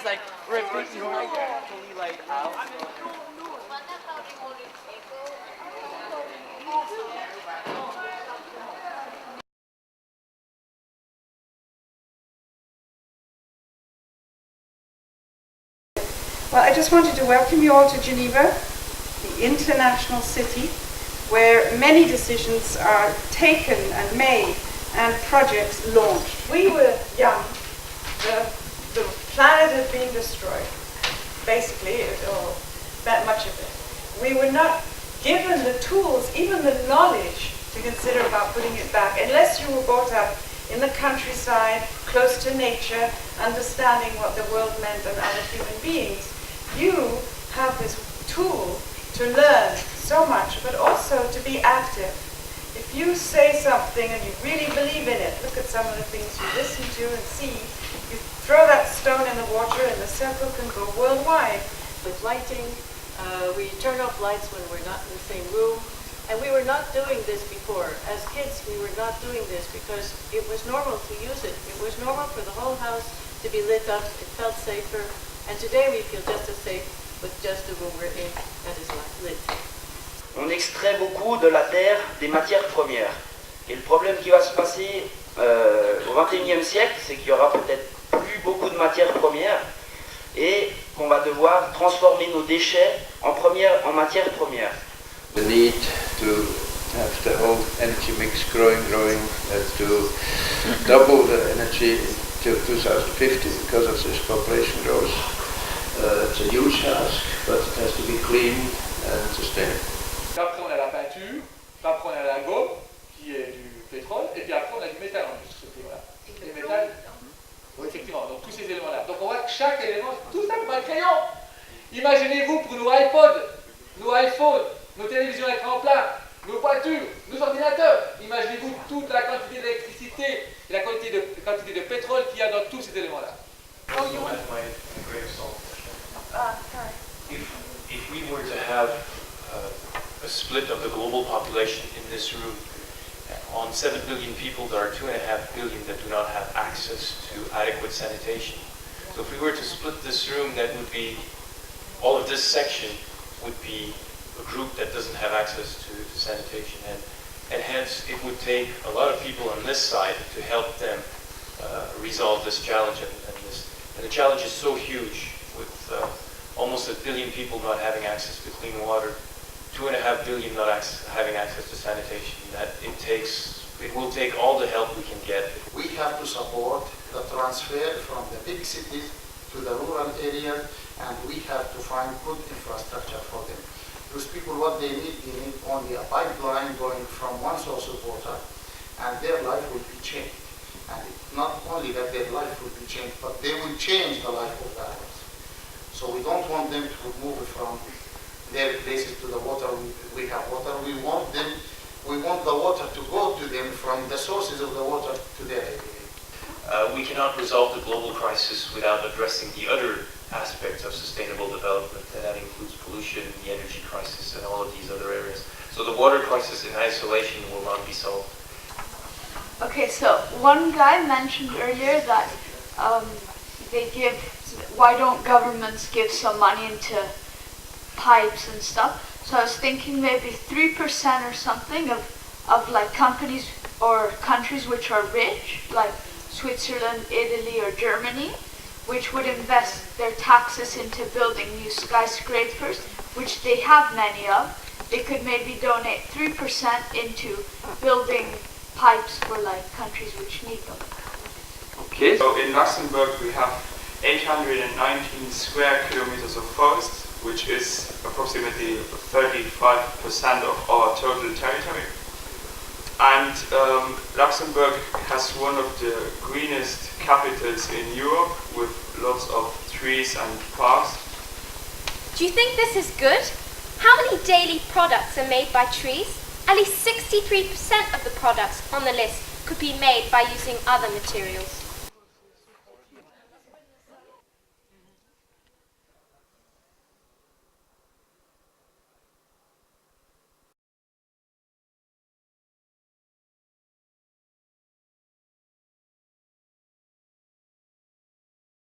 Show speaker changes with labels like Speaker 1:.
Speaker 1: just like repeat behind actually like out.
Speaker 2: Well, I just wanted to welcome you all to Geneva, the international city where many decisions are taken and made and projects launched. We were young. The planet had been destroyed, basically, or that much of it. We were not given the tools, even the knowledge to consider about putting it back, unless you were brought up in the countryside, close to nature, understanding what the world meant and other human beings. You have this tool to learn so much, but also to be active. If you say something and you really believe in it, look at some of the things you listen to and see, you throw that stone in the water and the circle can go worldwide.
Speaker 3: With lighting, we turn off lights when we're not in the same room, and we were not doing this before. As kids, we were not doing this because it was normal to use it. It was normal for the whole house to be lit up. It felt safer. And today we feel just as safe with just the room we're in that is lit.
Speaker 4: On extrait beaucoup de la terre des matières premières. Et le problème qui va se passer au XXIe siècle, c'est qu'il y aura peut-être plus beaucoup de matières premières et qu'on va devoir transformer nos déchets en matières premières.
Speaker 5: The need to have the whole energy mix growing, to double the energy till 2050 because of this population growth. It's a huge task, but it has to be clean and sustainable.
Speaker 6: Après on a la peinture, après on a la gomme qui est du pétrole, et puis après on a du métal en plus. Voilà. Et le métal, oui, effectivement, donc tous ces éléments-là. Donc on voit que chaque élément, tout ça comme un crayon. Imaginez-vous pour nos iPods, nos iPhones, nos télévisions à écran plat, nos voitures, nos ordinateurs. Imaginez-vous toute la quantité d'électricité et la quantité de pétrole qu'il y a dans tous ces éléments-là.
Speaker 7: If we were to have a split of the global population in this room, on 7 billion people, there are 2.5 billion that do not have access to adequate sanitation. So if we were to split this room, that would be, all of this section would be a group that doesn't have access to sanitation. And hence, it would take a lot of people on this side to help them resolve this challenge. And the challenge is so huge, with almost 1 billion people not having access to clean water, 2.5 billion not having access to sanitation, that it will take all the help we can get.
Speaker 8: We have to support the transfer from the big cities to the rural areas, and we have to find good infrastructure for them. Those people, what they need only a pipeline going from one source of water, and their life will be changed. And not only that their life will be changed, but they will change the life of the others. So we don't want them to move from their places to the water. We have water. We want the water to go to them from the sources of the water to their area.
Speaker 7: We cannot resolve the global crisis without addressing the other aspects of sustainable development, and that includes pollution, the energy crisis, and all of these other areas. So the water crisis in isolation will not be solved.
Speaker 9: Okay, so one guy mentioned earlier that why don't governments give some money into pipes and stuff? So I was thinking maybe 3% or something of like companies or countries which are rich, like Switzerland, Italy, or Germany, which would invest their taxes into building new skyscrapers, which they have many of. They could maybe donate 3% into building pipes for like countries which need them.
Speaker 10: Okay, so in Luxembourg we have 819 square kilometers of forest, which is approximately 35% of our total territory. And Luxembourg has one of the greenest capitals in Europe, with lots of trees and parks.
Speaker 11: Do you think this is good? How many daily products are made by trees? At least 63% of the products on the list could be made by using other materials.